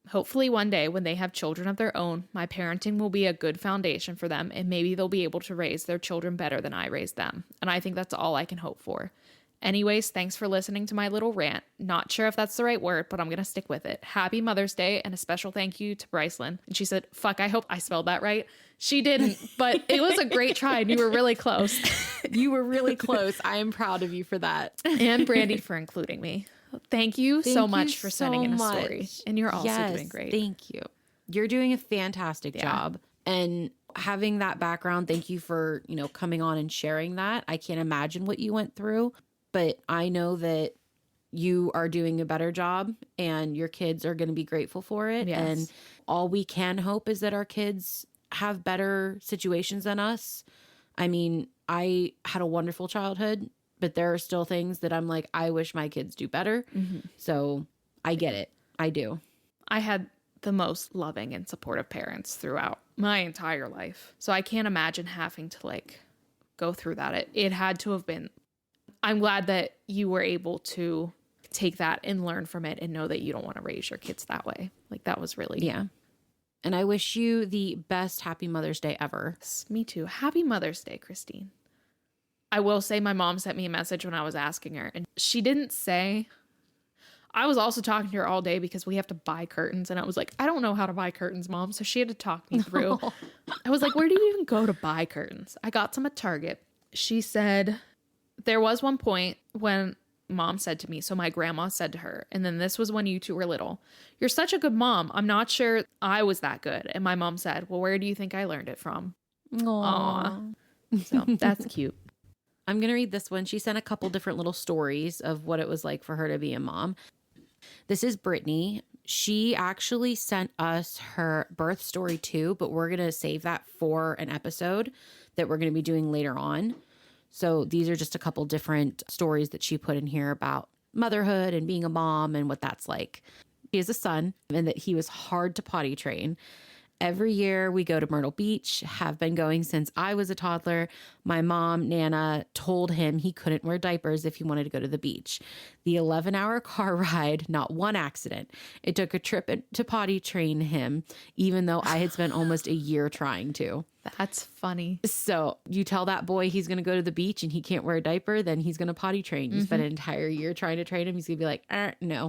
Hopefully one day when they have children of their own, my parenting will be a good foundation for them, and maybe they'll be able to raise their children better than I raised them. And I think that's all I can hope for. Anyways, thanks for listening to my little rant. Not sure if that's the right word, but I'm going to stick with it. Happy Mother's Day, and a special thank you to Brycelyn. And she said, fuck, I hope I spelled that right. She didn't, but it was a great try, and you were really close. You were really close. I am proud of you for that. And Brandy for including me. Thank you so much for sending in a much. story. And you're also doing great. Thank you. You're doing a fantastic job. And having that background, thank you for, coming on and sharing that. I can't imagine what you went through, but I know that you are doing a better job and your kids are going to be grateful for it. Yes. And all we can hope is that our kids have better situations than us. I mean, I had a wonderful childhood, but there are still things that I'm like, I wish my kids do better. Mm-hmm. So I get it. I do. I had the most loving and supportive parents throughout my entire life. So I can't imagine having to go through that. It had to have been. I'm glad that you were able to take that and learn from it and know that you don't want to raise your kids that way. That was really. Yeah. And I wish you the best Happy Mother's Day ever. Me too. Happy Mother's Day, Christine. I will say my mom sent me a message when I was asking her, and she didn't say. I was also talking to her all day because we have to buy curtains, and I was like, I don't know how to buy curtains, Mom. So she had to talk me through. I was like, where do you even go to buy curtains? I got some at Target. She said there was one point when Mom said to me, so my grandma said to her, and then this was when you two were little, you're such a good mom. I'm not sure I was that good. And my mom said, well, where do you think I learned it from? Aww. So that's cute. I'm going to read this one. She sent a couple different little stories of what it was like for her to be a mom. This is Brittany. She actually sent us her birth story too, but we're going to save that for an episode that we're going to be doing later on. So these are just a couple different stories that she put in here about motherhood and being a mom and what that's like. He has a son and that he was hard to potty train. Every year we go to Myrtle Beach, have been going since I was a toddler. My mom, Nana, told him he couldn't wear diapers if he wanted to go to the beach. The 11-hour car ride, not one accident. It took a trip to potty train him, even though I had spent almost a year trying to. That's funny. So you tell that boy he's going to go to the beach and he can't wear a diaper, then he's going to potty train. You spend an entire year trying to train him. He's going to be like, no.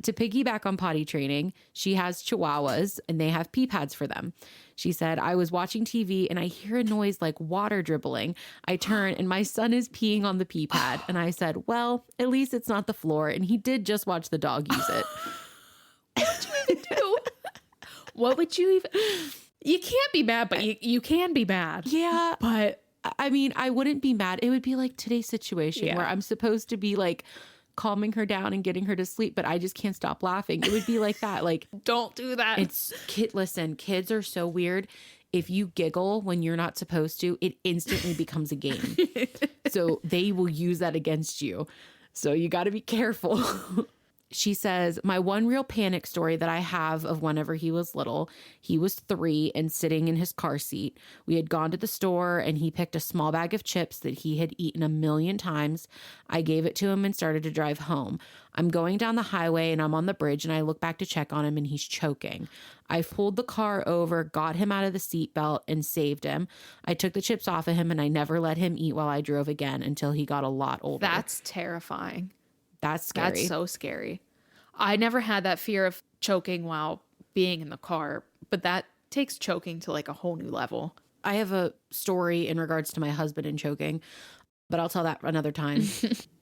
To piggyback on potty training, she has chihuahuas and they have pee pads for them. She said, I was watching TV and I hear a noise like water dribbling. I turn and my son is peeing on the pee pad. And I said, well, at least it's not the floor. And he did just watch the dog use it. What would you even do? What would you even... You can't be mad, but you can be mad. Yeah. But I mean, I wouldn't be mad. It would be like today's situation where I'm supposed to be like calming her down and getting her to sleep, but I just can't stop laughing. It would be like that. Like, don't do that. Listen, kids are so weird. If you giggle when you're not supposed to, it instantly becomes a game. So they will use that against you. So you got to be careful. She says, my one real panic story that I have of whenever he was little, he was 3 and sitting in his car seat. We had gone to the store and he picked a small bag of chips that he had eaten 1,000,000 times. I gave it to him and started to drive home. I'm going down the highway and I'm on the bridge and I look back to check on him and he's choking. I pulled the car over, got him out of the seatbelt and saved him. I took the chips off of him and I never let him eat while I drove again until he got a lot older. That's terrifying. That's scary. That's so scary. I never had that fear of choking while being in the car, but that takes choking to like a whole new level. I have a story in regards to my husband and choking, but I'll tell that another time.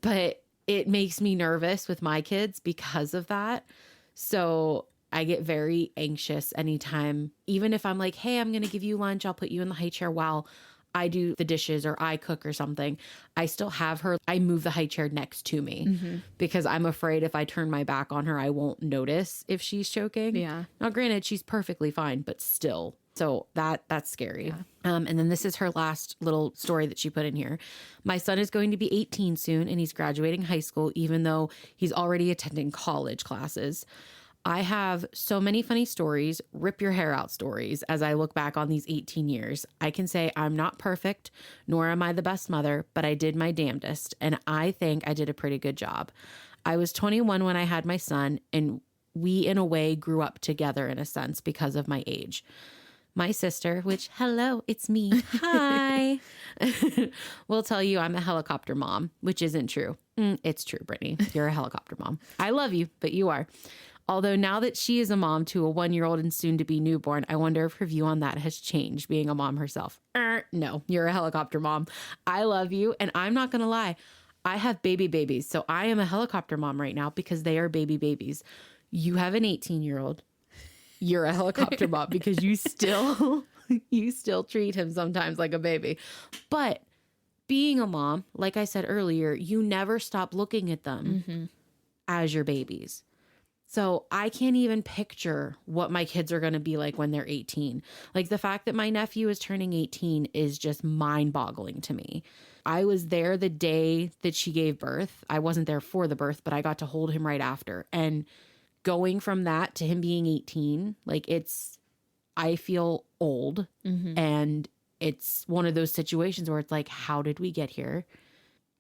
But it makes me nervous with my kids because of that. So I get very anxious anytime, even if I'm like, hey, I'm going to give you lunch. I'll put you in the high chair while I do the dishes or I cook or something. I still have her. I move the high chair next to me because I'm afraid if I turn my back on her, I won't notice if she's choking. Yeah. Now, granted, she's perfectly fine, but still. So that's scary. Yeah. And then this is her last little story that she put in here. My son is going to be 18 soon and he's graduating high school, even though he's already attending college classes. I have so many funny stories, rip your hair out stories, as I look back on these 18 years. I can say I'm not perfect, nor am I the best mother, but I did my damnedest, and I think I did a pretty good job. I was 21 when I had my son, and we, in a way, grew up together in a sense because of my age. My sister, which, hello, it's me. Hi. will tell you I'm a helicopter mom, which isn't true. It's true, Brittany. You're a helicopter mom. I love you, but you are. Although now that she is a mom to a 1-year-old and soon to be newborn, I wonder if her view on that has changed, being a mom herself. No, you're a helicopter mom. I love you. And I'm not going to lie. I have babies. So I am a helicopter mom right now because they are babies. You have an 18-year-old. You're a helicopter mom because you still treat him sometimes like a baby. But being a mom, like I said earlier, you never stop looking at them as your babies. So I can't even picture what my kids are going to be like when they're 18. Like the fact that my nephew is turning 18 is just mind boggling to me. I was there the day that she gave birth. I wasn't there for the birth, but I got to hold him right after. And going from that to him being 18, like I feel old. And it's one of those situations where it's like, how did we get here?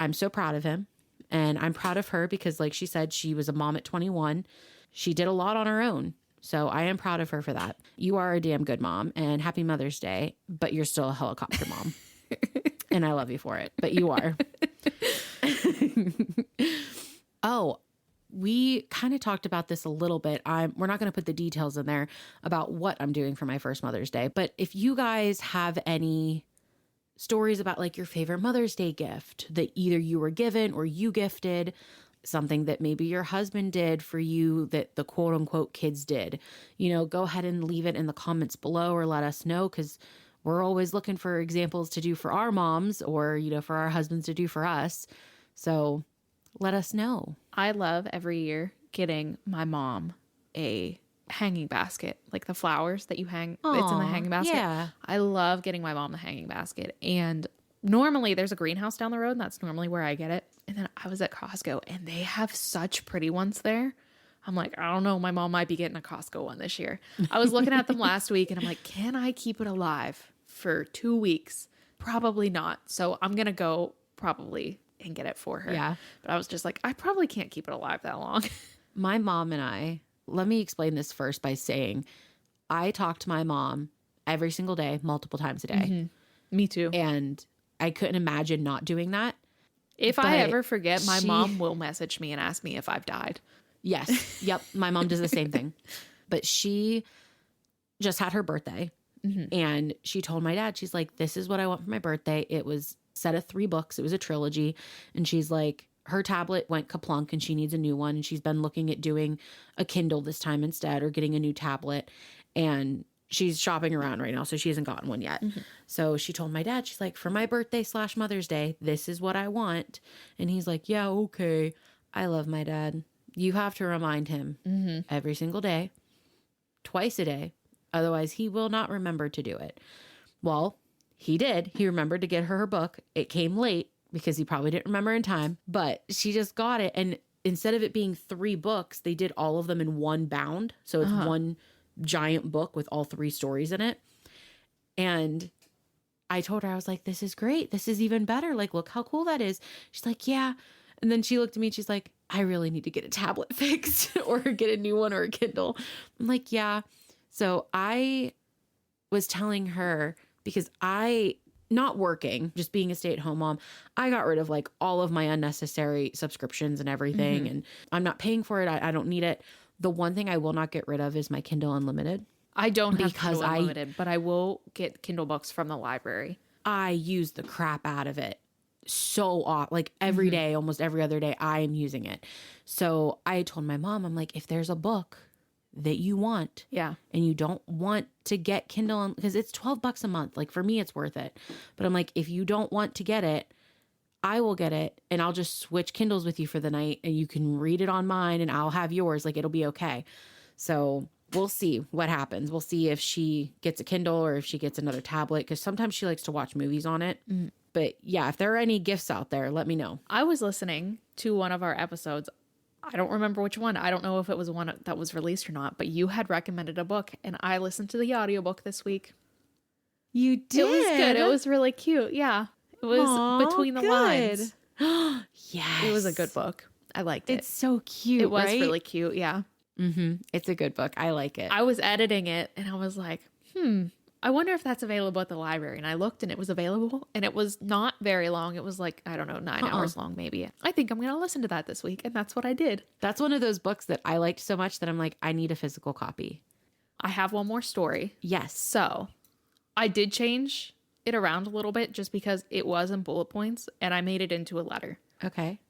I'm so proud of him. And I'm proud of her because like she said, she was a mom at 21. She did a lot on her own. So I am proud of her for that. You are a damn good mom and happy Mother's Day, but you're still a helicopter mom. And I love you for it, but you are. Oh, we kind of talked about this a little bit. We're not going to put the details in there about what I'm doing for my first Mother's Day, but if you guys have any stories about like your favorite Mother's Day gift that either you were given or you gifted, something that maybe your husband did for you that the quote unquote kids did, go ahead and leave it in the comments below or let us know because we're always looking for examples to do for our moms or, for our husbands to do for us. So let us know. I love every year getting my mom a hanging basket, like the flowers that you hang. It's in the hanging basket. Yeah. I love getting my mom the hanging basket. And normally there's a greenhouse down the road and that's normally where I get it. And then I was at Costco and they have such pretty ones there. I'm like, I don't know. My mom might be getting a Costco one this year. I was looking at them last week and I'm like, can I keep it alive for 2 weeks? Probably not. So I'm going to go probably and get it for her. Yeah. But I was just like, I probably can't keep it alive that long. My mom and I, let me explain this first by saying I talk to my mom every single day, multiple times a day. Me too. And I couldn't imagine not doing that. If I ever forget, my mom will message me and ask me if I've died. Yes. Yep. My mom does the same thing. But she just had her birthday and she told my dad, she's like, this is what I want for my birthday. It was a set of 3 books. It was a trilogy. And she's like, her tablet went kaplunk and she needs a new one. And she's been looking at doing a Kindle this time instead or getting a new tablet. And she's shopping around right now, so she hasn't gotten one yet. So she told my dad, she's like, for my birthday / Mother's Day, this is what I want. And he's like, yeah, okay. I love my dad. You have to remind him every single day, twice a day. Otherwise, he will not remember to do it. Well, he did. He remembered to get her book. It came late because he probably didn't remember in time, but she just got it. And instead of it being 3 books, they did all of them in one bound. So it's one giant book with all 3 stories in it. And I told her, I was like, this is great. This is even better. Like, look how cool that is. She's like, yeah. And then she looked at me and she's like, I really need to get a tablet fixed or get a new one or a Kindle. I'm like, yeah. So I was telling her because not working, just being a stay-at-home mom, I got rid of like all of my unnecessary subscriptions and everything. And I'm not paying for it. I don't need it. The one thing I will not get rid of is my Kindle Unlimited. I don't have Kindle Unlimited, but I will get Kindle books from the library. I use the crap out of it so often, like every day, almost every other day, I am using it. So I told my mom, I'm like, if there's a book that you want. Yeah. And you don't want to get Kindle because it's $12 a month. Like for me, it's worth it. But I'm like, if you don't want to get it, I will get it and I'll just switch Kindles with you for the night and you can read it on mine and I'll have yours. Like it'll be okay. So we'll see what happens. We'll see if she gets a Kindle or if she gets another tablet because sometimes she likes to watch movies on it. But yeah, if there are any gifts out there, let me know. I was listening to one of our episodes. I don't remember which one. I don't know if it was one that was released or not, but you had recommended a book and I listened to the audiobook this week. You did? It was good. It was really cute. Yeah. It was Between the Lines. Yes. It was a good book. I liked it. It's so cute. It was right? really cute. Yeah. It's a good book. I like it. I was editing it and I was like, I wonder if that's available at the library. And I looked and it was available and it was not very long. It was like, I don't know, 9 hours long maybe. I think I'm going to listen to that this week. And that's what I did. That's one of those books that I liked so much that I'm like, I need a physical copy. I have one more story. Yes. So I did change it around a little bit just because it was in bullet points and I made it into a letter. Okay.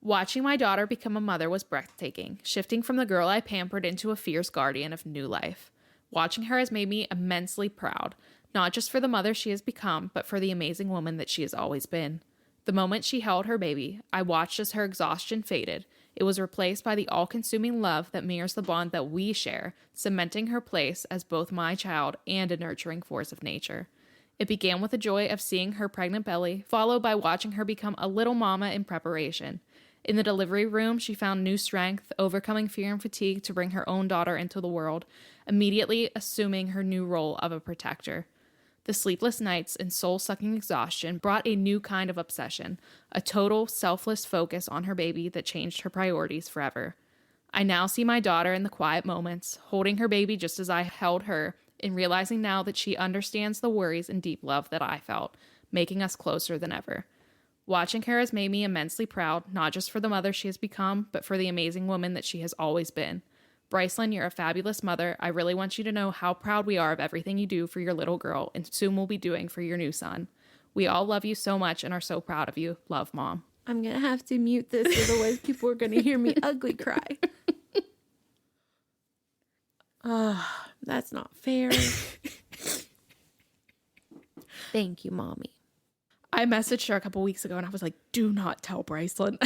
Watching my daughter become a mother was breathtaking, shifting from the girl I pampered into a fierce guardian of new life. Watching her has made me immensely proud, not just for the mother she has become, but for the amazing woman that she has always been. The moment she held her baby, I watched as her exhaustion faded. It was replaced by the all-consuming love that mirrors the bond that we share, cementing her place as both my child and a nurturing force of nature. It began with the joy of seeing her pregnant belly, followed by watching her become a little mama in preparation. In the delivery room, she found new strength, overcoming fear and fatigue to bring her own daughter into the world, immediately assuming her new role of a protector. The sleepless nights and soul-sucking exhaustion brought a new kind of obsession, a total, selfless focus on her baby that changed her priorities forever. I now see my daughter in the quiet moments, holding her baby just as I held her, and realizing now that she understands the worries and deep love that I felt, making us closer than ever. Watching her has made me immensely proud, not just for the mother she has become, but for the amazing woman that she has always been. Brycelyn, you're a fabulous mother. I really want you to know how proud we are of everything you do for your little girl and soon will be doing for your new son. We all love you so much and are so proud of you. Love, Mom. I'm going to have to mute this, otherwise people are going to hear me ugly cry. That's not fair. Thank you, Mommy. I messaged her a couple weeks ago and I was like, do not tell Brycelyn.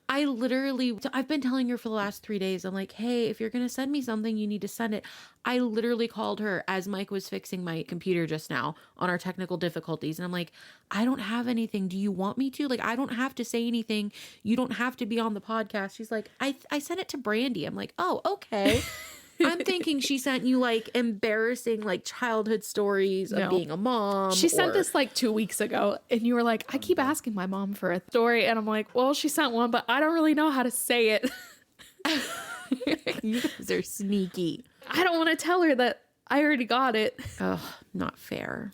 I've been telling her for the last 3 days, I'm like, hey, if you're going to send me something, you need to send it. I literally called her as Mike was fixing my computer just now on our technical difficulties. And I'm like, I don't have anything. Do you want me to? Like, I don't have to say anything. You don't have to be on the podcast. She's like, I sent it to Brandy. I'm like, oh, okay. I'm thinking she sent you like embarrassing like childhood stories of being a mom. She sent this like 2 weeks ago and you were like, I keep asking my mom for a story. And I'm like, well, she sent one, but I don't really know how to say it. You guys are sneaky. I don't want to tell her that I already got it. Oh, not fair.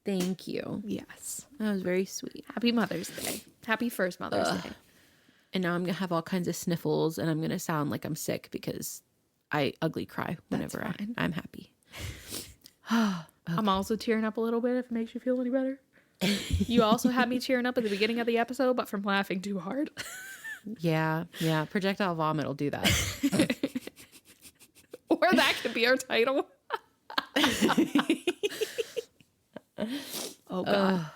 Thank you. Yes. That was very sweet. Happy Mother's Day. Happy first Mother's Day. And now I'm going to have all kinds of sniffles and I'm going to sound like I'm sick because I ugly cry whenever I'm happy. Okay. I'm also tearing up a little bit if it makes you feel any better. You also had me tearing up at the beginning of the episode, but from laughing too hard. Yeah. Projectile vomit will do that. Or that could be our title. Oh, God.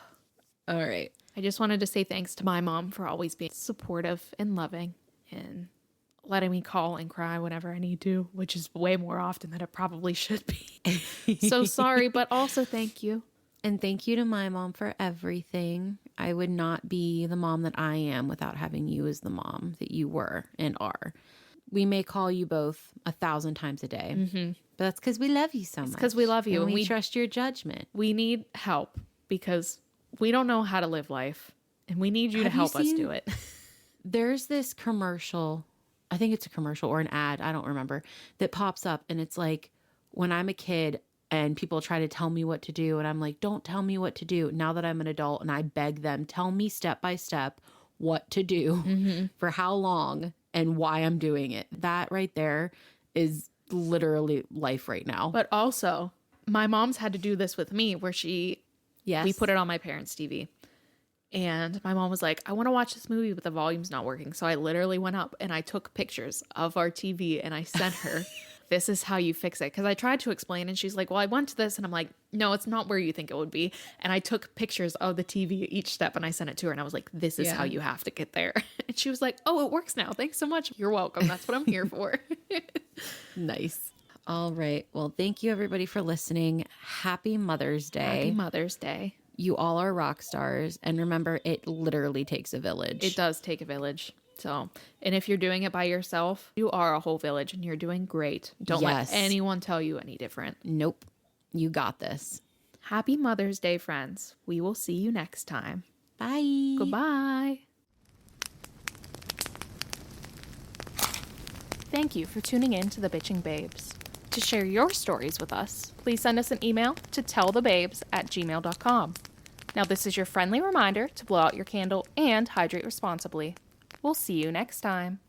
All right. I just wanted to say thanks to my mom for always being supportive and loving and letting me call and cry whenever I need to, which is way more often than it probably should be. So sorry, but also thank you. And thank you to my mom for everything. I would not be the mom that I am without having you as the mom that you were and are. We may call you both 1,000 times a day, but that's because we love you so much. Because we love you and we trust your judgment. We need help because we don't know how to live life and we need you to help us do it. There's this commercial, I think it's a commercial or an ad, I don't remember, that pops up and it's like when I'm a kid and people try to tell me what to do and I'm like, don't tell me what to do. Now that I'm an adult and I beg them, tell me step by step what to do for how long and why I'm doing it. That right there is literally life right now. But also, my mom's had to do this with me where we put it on my parents' TV. And my mom was like, I want to watch this movie, but the volume's not working. So I literally went up and I took pictures of our TV and I sent her, this is how you fix it. Because I tried to explain and she's like, well, I went to this. And I'm like, no, it's not where you think it would be. And I took pictures of the TV each step and I sent it to her. And I was like, this is how you have to get there. And she was like, oh, it works now. Thanks so much. You're welcome. That's what I'm here for. Nice. All right. Well, thank you everybody for listening. Happy Mother's Day. Happy Mother's Day. You all are rock stars. And remember, it literally takes a village. It does take a village. So, and if you're doing it by yourself, you are a whole village and you're doing great. Don't let anyone tell you any different. Nope. You got this. Happy Mother's Day, friends. We will see you next time. Bye. Goodbye. Thank you for tuning in to the Bitching Babes. To share your stories with us, please send us an email to tellthebabes@gmail.com. Now, this is your friendly reminder to blow out your candle and hydrate responsibly. We'll see you next time.